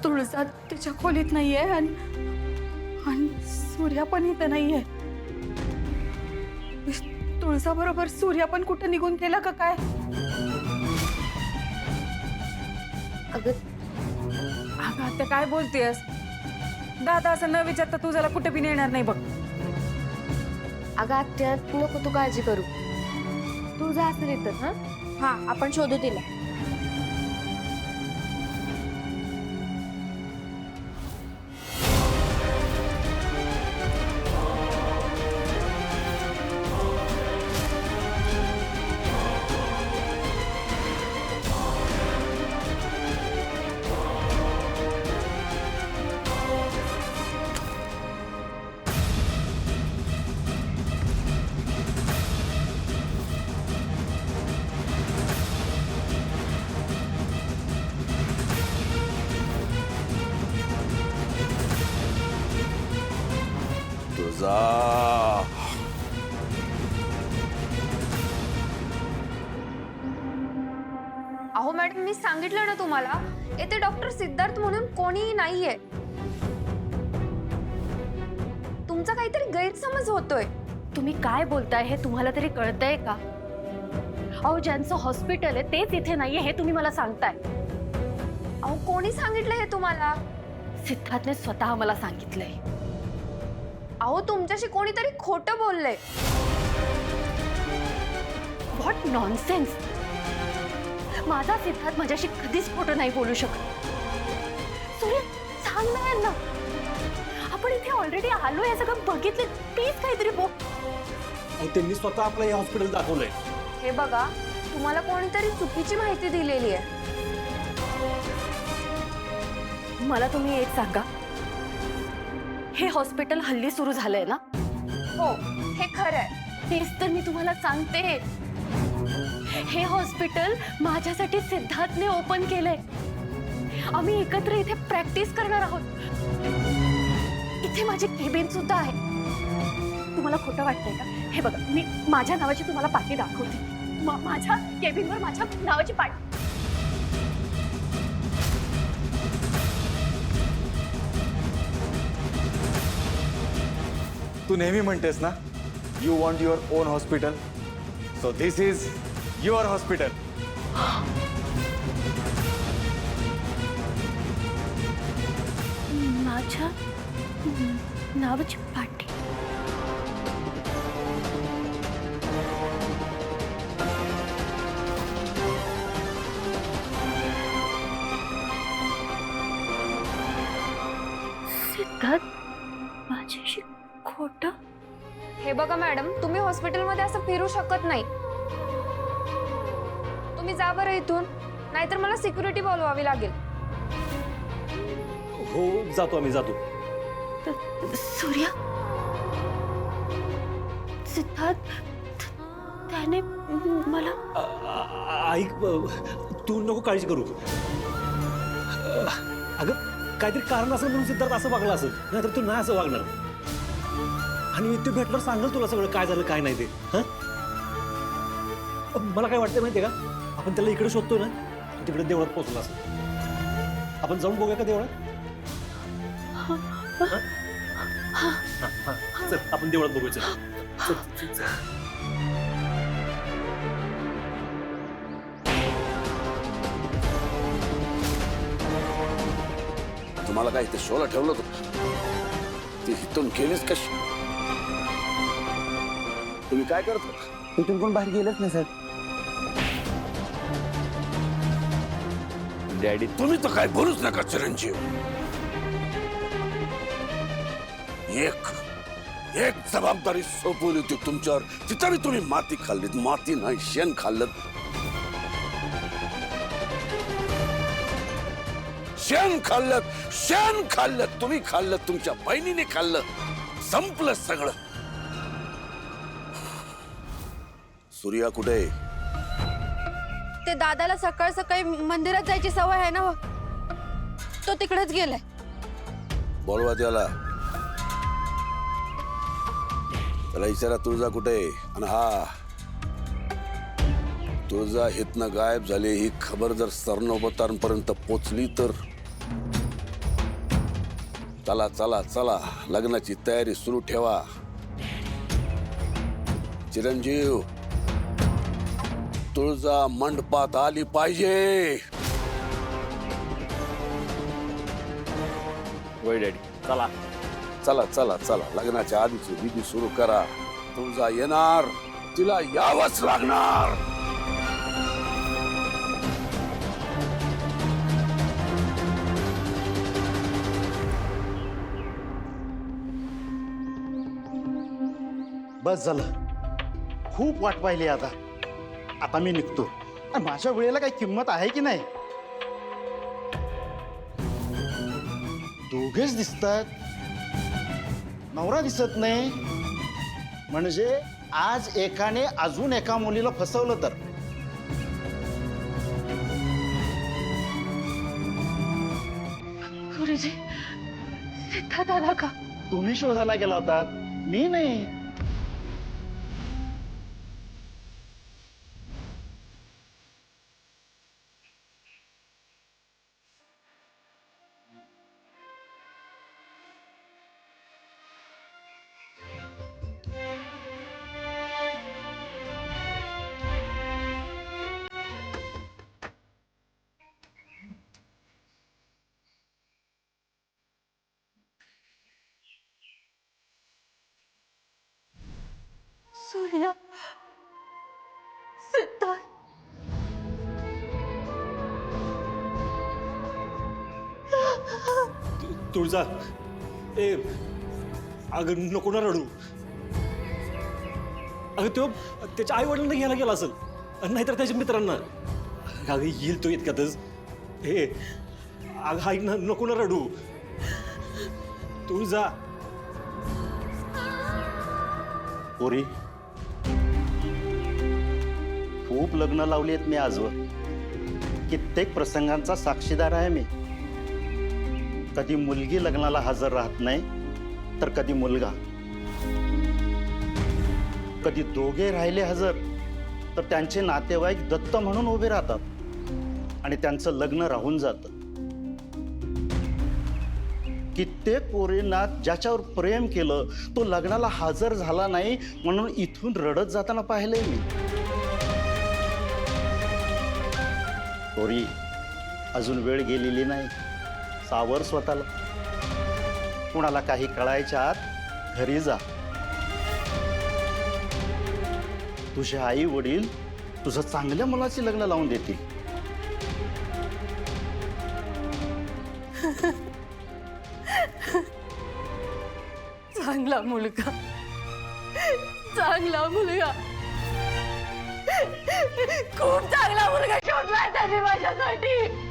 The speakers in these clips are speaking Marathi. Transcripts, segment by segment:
तुळजा तिच्या खोलीत नाहीये आणि सूर्या पण इथं नाहीये. तुळजा बरोबर सूर्या पण कुठं निघून गेला का काय? अगं अगं आता काय बोलतेस? दादा असं न विचारता तू त्याला कुठे बी नेणार नाही बघ. अगं आत्या नको तू काळजी करू. तू जा असेल इथं. हा आपण शोधू तिला. तुझा अहो मॅडम मी सांगितलं ना तुम्हाला, येथे डॉक्टर सिद्धार्थ म्हणून कोणीही नाहीये. तुमचा काहीतरी गैरसमज होतोय. तुम्ही काय बोलताय हे तुम्हाला तरी कळतंय का? अहो ज्यांचं हॉस्पिटल आहे तेच इथे नाहीये हे तुम्ही मला सांगताय. अहो कोणी सांगितलं हे तुम्हाला? सिद्धार्थने स्वतः मला सांगितलंय. अहो तुमच्याशी कोणीतरी खोटं बोललंय. What nonsense. माझा सिद्धार्थ माझ्याशी कधीच खोटं नाही बोलू शकत. सूर्य सांग ना यांना. आपण इथे ऑलरेडी आलो हे सगळं बघितले. प्लीज काहीतरी बोल. त्यांनी स्वतः आपलं हे हॉस्पिटल दाखवलंय. हे बघा तुम्हाला कोणीतरी चुकीची माहिती दिलेली आहे. मला तुम्ही एक सांगा, हे हॉस्पिटल हल्ली सुरू झालंय ना? हो हे खरं आहे. तेच तर मी तुम्हाला सांगते. हे हॉस्पिटल माझ्यासाठी सिद्धार्थने ओपन केलंय. आम्ही एकत्र इथे प्रॅक्टिस करणार आहोत. इथे माझे केबिन सुद्धा आहे. तुम्हाला खोटं वाटतंय का? हे बघा मी माझ्या नावाची तुम्हाला पाटी दाखवते. माझ्या केबिनवर माझ्या नावाची पाटी. तू नेहमी म्हणतेस ना, you want your on hospital, so this is your hospital. माझ्या नावाची पाटी. सिद्धार्थ माझ्याशी खोटं. हे बघा मॅडम तुम्ही हॉस्पिटलमध्ये असं फिरू शकत नाही. तुम्ही जा बरं इथून, नाहीतर मला सिक्युरिटी बोलवावी लागेल. हो जातो आम्ही जातो. सूर्या सिद्धार्थ त्याने मला. ऐक तू नको काळजी करू. अगं काहीतरी कारण असेल म्हणून सिद्धार्थ असं वागला असेल, नाहीतर तू नाही असं वागणार. आणि ते भेटल्यावर सांगेल तुला सगळं काय झालं काय नाही ते. मला काय वाटतं माहितीये का, आपण त्याला इकडे शोधतोय ना, तिकडे देवळात पोहोचला असेल. आपण जाऊन बघूया का देवळात? चल आपण देवळात बघूया. चल. तुम्हाला काय इथे शोला ठेवलं होतं? ती इथून गेलीच कशी? तुम्ही काय करत होता? इथून कोण बाहेर गेलंच नाही सर. डॅडी तुम्ही तर काय बोलूच नका चिरंजीव. एक जबाबदारी सोपवली होती तुमच्यावर, तिथं तुम्ही माती खाल्लीत. माती नाही शेण खाल्लं. शेण खाल्लं तुम्ही खाल्लं, तुमच्या बहिणीने खाल्लं. संपलं सगळं. सूर्या कुठे? ते दादाला सकाळ सकाळी मंदिरात जायची सवय आहे ना, तो तिकडेच गेलाय. बोलवा त्याला. त्याला विचारा तुळजा कुठे आहे. आणि हा तुळजा हितनं गायब झाली ही खबर जर सरनोबतांपर्यंत पोचली तर चला चला चला लग्नाची तयारी सुरू ठेवा. चिरंजीव तुळजा मंडपात आली पाहिजे. वय डॅडी चला. चला चला चला लग्नाच्या आधीची विधी सुरू करा. तुळजा येणार, तिला यावंच लागणार. बस झालं, खूप वाट पाहिली. आता मी निघतो. अरे माझ्या वेळेला काही किंमत आहे की नाही? दोघेच दिसतात, नवरा दिसत नाही. म्हणजे आज एकाने अजून एका मुलीला फसवलं तर गुरुजी, सिद्धार्थ आला का? तुम्ही शोधायला गेला होता, मी नाही. सूर्या, सिद्धार्थ, तुळजा ए अगं नको ना रडू. अगं तो त्याच्या आई वडिलांना घ्यायला गेला असेल, नाहीतर त्याच्या मित्रांना. अगं येईल तो इतक्यातच. हे अगं आई ना नको ना रडू. तुळजा पोरी, खूप लग्न लावली आहेत मी आजवर. कित्येक प्रसंगांचा साक्षीदार आहे मी. कधी मुलगी लग्नाला हजर राहत नाही तर कधी मुलगा. कधी दोघे राहिले हजर तर त्यांचे नातेवाईक दत्त म्हणून उभे राहतात आणि त्यांचं लग्न राहून जातं. कित्येक पोरींना ज्याच्यावर प्रेम केलं तो लग्नाला हजर झाला नाही म्हणून इथून रडत जाताना पाहिलंय मी. पोरी, अजून वेळ गेलेली नाही. सावर स्वतःला. कुणाला काही कळायच्या आत घरी जा. तुझे आई वडील तुझं चांगल्या मुलाची लग्न लावून देतील. चांगला मुलगा, चांगला मुलगा, खूप चांगला मुलगा शोधलाय त्याने माझ्यासाठी.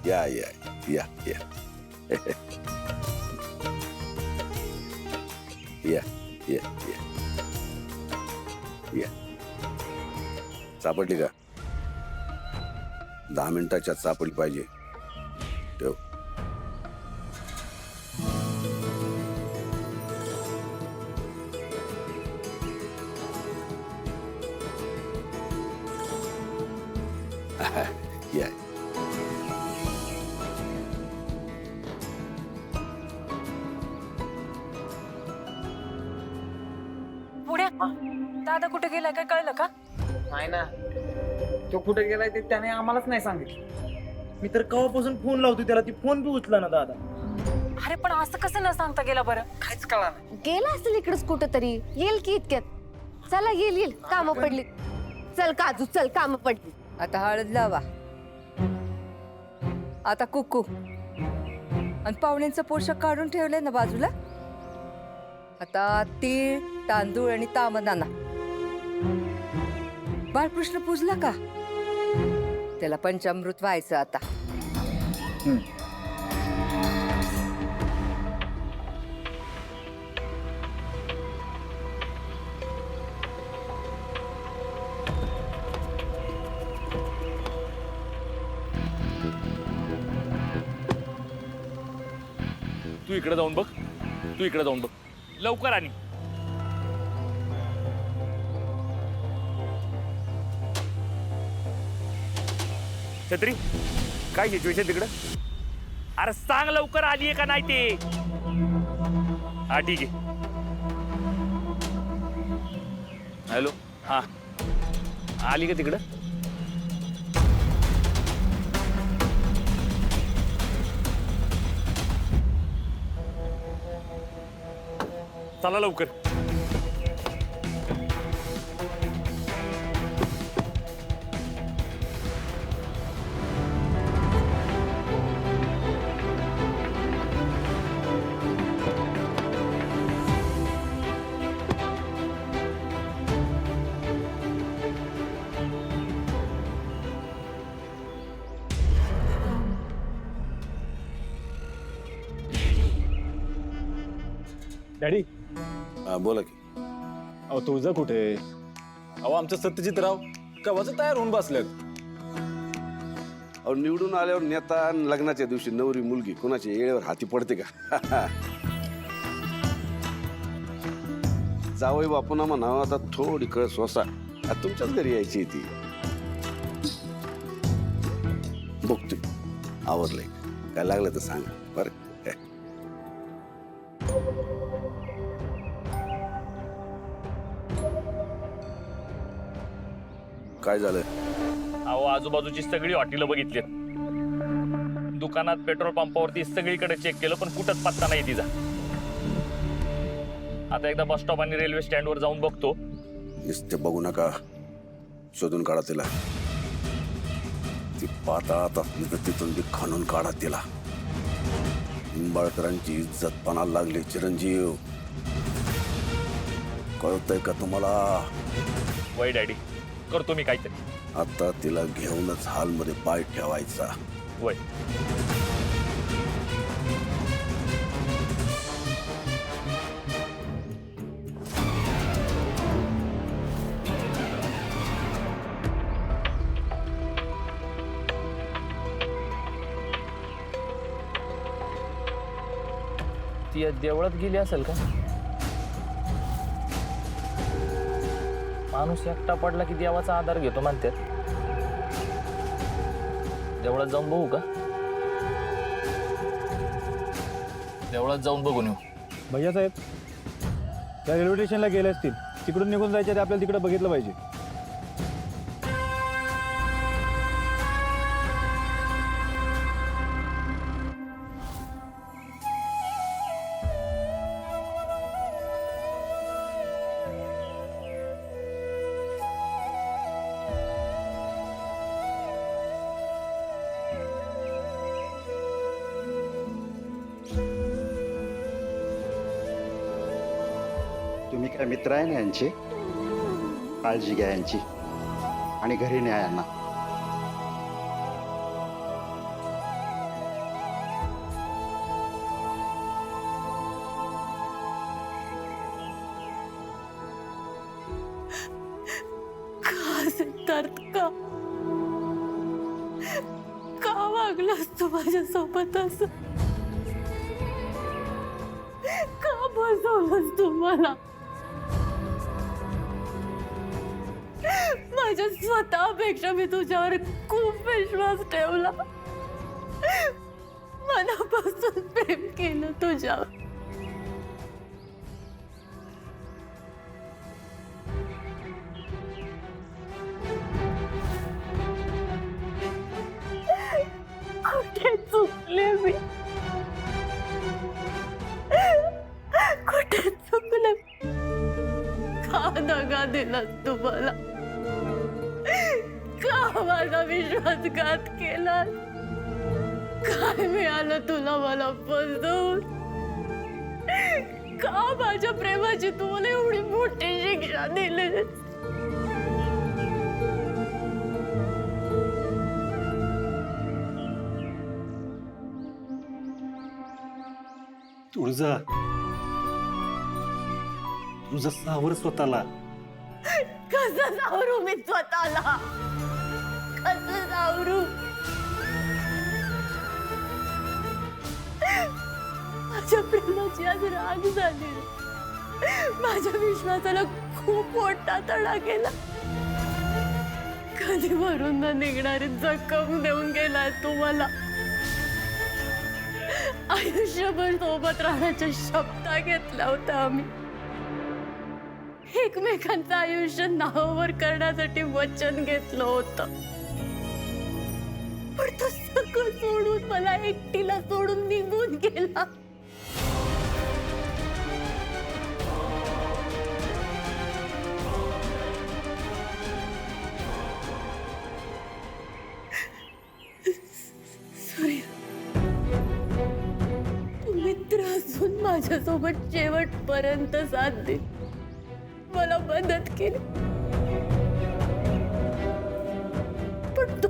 या या या या या या या या. सापडली का? 10 मिनिटाच्यात सापडली पाहिजे. ठेव. या. पुढे दादा कुठे गेलाय काय कळलं का? नाही ना, तो कुठे गेलाय ते त्याने आम्हालाच नाही सांगितलं. मी तर केव्हापासून फोन लावतो त्याला, ती फोन बी उचला ना दादा. अरे पण असं कसं न सांगता गेला बरं? काहीच कळा नाही. गेला असेल इकडेच कुठंतरी, येईल की इतक्यात. चला येईल कामं पडली. चल काजू चल, कामं पडली. आता हळद लावा, आता कुकू आणि पाहुण्यांचं पोषक काढून ठेवलंय ना बाजूला. आता तीळ, तांदूळ आणि तांबदाणा. बाळकृष्ण पूजला का? त्याला पंचामृत व्हायचं आता. तू इकडे जाऊन बघ, तू इकडे जाऊन बघ लवकर. आणि छत्री, काय सिच्युएशन तिकडं? अरे सांग लवकर, आली आहे का नाही ते? हा ठीक आहे. हॅलो, हा आली का तिकडं? चला लवकर. डॅडी, हा बोला की. अहो तुझं कुठे? अहो आमचं सत्यजितराव कवाचं तयार होऊन बसल्यात. अहो निवडून आल्यावर नेता आणि लग्नाच्या दिवशी नवरी मुलगी कोणाच्या येळेवर हाती पडते का? जावई बापून म्हणावं आता थोडी कळ स्वसा, आता तुमच्याच घरी यायची ती. बघतोय आवरलंय, काय लागलं तर सांग बरं. काय झालं? अहो आजूबाजूची सगळी हॉटेलं बघितलीत, दुकानात, पेट्रोल पंपावरती सगळीकडे चेक केलं, पण कुठंच पत्ता नाही तिचा. आता एकदा बस स्टॉप आणि रेल्वे स्टँडवर जाऊन बघतो. नुसते बघू नका, शोधून काढा तिला. ती पाताळात असली तर तिथून ती खणून काढा तिला. निंबाळकरांची इज्जत पणाला लागली. चिरंजीव, कळतंय का तुम्हाला? वय डॅडी, करतो मी काहीतरी. आता तिला घेऊनच हॉलमध्ये पाय ठेवायचा. वय. ती देवळात गेली असेल का? माणूस एकटा पडला की देवाचा आधार घेतो म्हणतात. देवळात जाऊन बघू का? देवळात जाऊन बघून येऊ. भैया साहेब, त्या रेल्वे स्टेशनला गेले असतील, तिकडून निघून जायचे ते आपल्याला तिकडे बघितलं पाहिजे. तुम्ही काय मित्र आहे ना यांचे? काळजी घ्या यांची आणि घरी न्या यांना. का सिद्धार्थ, का वागलास तू माझ्यासोबत असं? का बसवलंस तू मला? माझ्या स्वतःपेक्षा मी तुझ्यावर खूप विश्वास ठेवला, मनापासून प्रेम केलं तुझ्यावर. दगा दिलास तुम्हाला? का माझा विश्वासघात केला? काय मिळालं तुला मला फसवून? का माझ्या प्रेमाची तुम्हाला एवढी मोठी शिक्षा दिली? तुळजा, तुझं सावर स्वतःला. कसं सावरू मी स्वतःला? कसं सावरू? माझ्या प्रेमाची आज राग झाली. माझ्या विश्वासाला खूप मोठा तडा गेला. कधी भरून न निघणारी जखम देऊन गेलाय तुम्हाला. आयुष्यभर सोबत राहण्याच्या शपथा घेतल्या होत्या आम्ही. एकमेकांचं आयुष्य नावावर करण्यासाठी वचन घेतलं होतं. पण तो सगळं सोडून मला एकटीला सोडून निघून गेला. मित्र असून माझ्यासोबत शेवटपर्यंत साथ दे, मला मदत केली. पण तू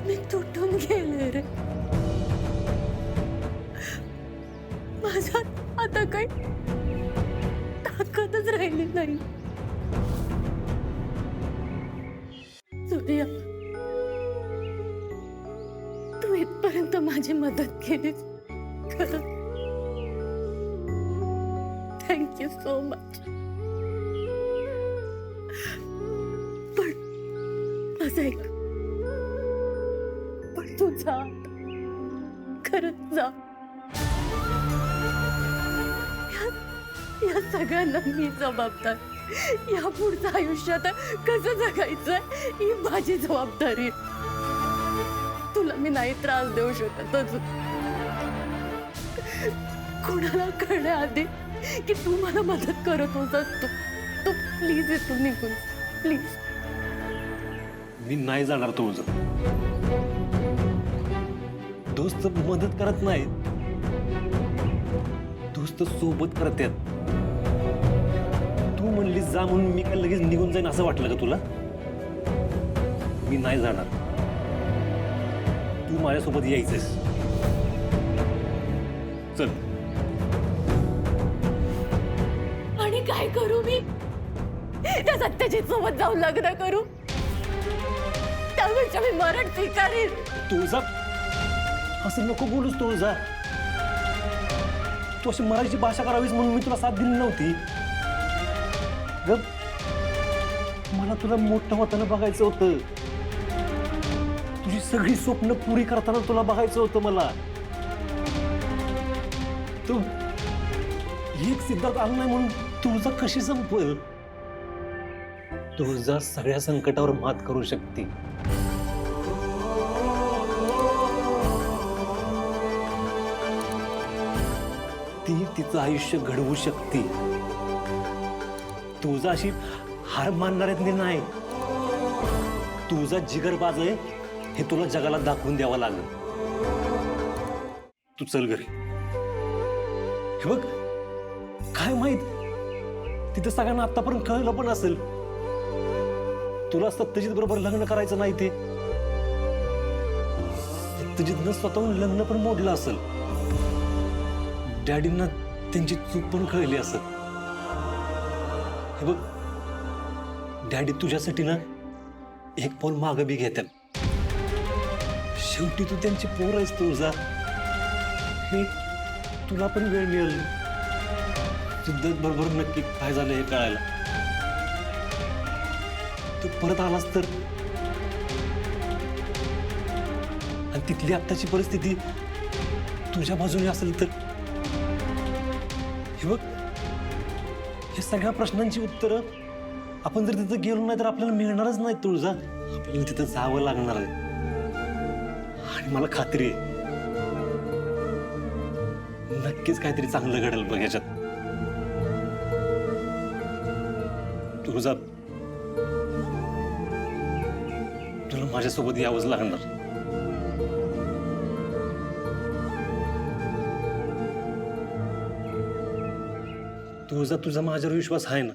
मी तुटून गेले रे. माझ्यात आता काही ताकदच राहिली नाही. सूर्या, तू इथपर्यंत माझी मदत केलीस. खरंच थँक्यू सो मच. पण असं ऐक, पण तू जा, खरंच जा. या सगळ्यांना मी जबाबदार. या पुढचं आयुष्यात कसं जगायचं ही माझी जबाबदारी. तुला मी नाही त्रास देऊ शकत अजून. कोणाला कळण्याआधी की तू मला मदत करत होतास. तू प्लीज इथून निघून, प्लीज. मी नाही जाणार तुझं. दोस्त मदत करत नाही, दोस्त सोबत करतात. तू म्हणली जा म्हणून मी काय लगेच निघून जाईन असं वाटलं का तुला? मी नाही जाणार. तू माझ्यासोबत यायचंस. चल. आणि काय करू मी? त्या सत्यजित सोबत जाऊन लग्न करू? त्यापेक्षा मी मरण स्वीकारेन. तुळजा, असं नको बोलूस तुळजा. तू अशी मराठीची भाषा करावीस म्हणून मी तुला साथ दिली नव्हती. मला तुला मोठं होताना बघायचं होतं. तुझी सगळी स्वप्न पुरी करताना तुला बघायचं होतं मला. तू एक सिद्धार्थ आला नाही म्हणून तुळजा कशी संपल? तुळजा सगळ्या संकटावर मात करू शकते. ती तिचं आयुष्य घडवू शकते. तुझा अशी हार मानणाऱ्यात नाही. तुझा जिगरबाज आहे हे तुला जगाला दाखवून द्यावं लागेल. तू चल घरी. हे बघ, काय माहित तिथं सगळ्यांना आतापर्यंत कळलं पण असेल तुला सत्यजित बरोबर लग्न करायचं नाही. ते सत्यजितनं स्वतःहून लग्न पण मोडलं असेल. डॅडींना त्यांची चूक पण कळली असेल. हे बघ, डॅडी तुझ्यासाठी ना एक पाऊल मागं बी घेतात. शेवटी तू त्यांची पोर आहेस तुझा. हे तुला पण वेळ मिळेल सिद्धार्थ बरोबर नक्की काय झालं हे कळायला. तू परत आलास तर, आणि तिथली आत्ताची परिस्थिती तुझ्या बाजूने असेल तर, हे बघ, हे सगळ्या प्रश्नांची उत्तरं आपण जर तिथं गेलो नाही तर आपल्याला मिळणारच नाही तुळजा. आपल्याला तिथं जावं लागणार आहे. आणि मला खात्री आहे नक्कीच काहीतरी चांगलं घडेल बघ ह्याच्यात. तुझा तुला माझ्यासोबत यावंच लागणार. तुझा माझ्यावर विश्वास आहे ना?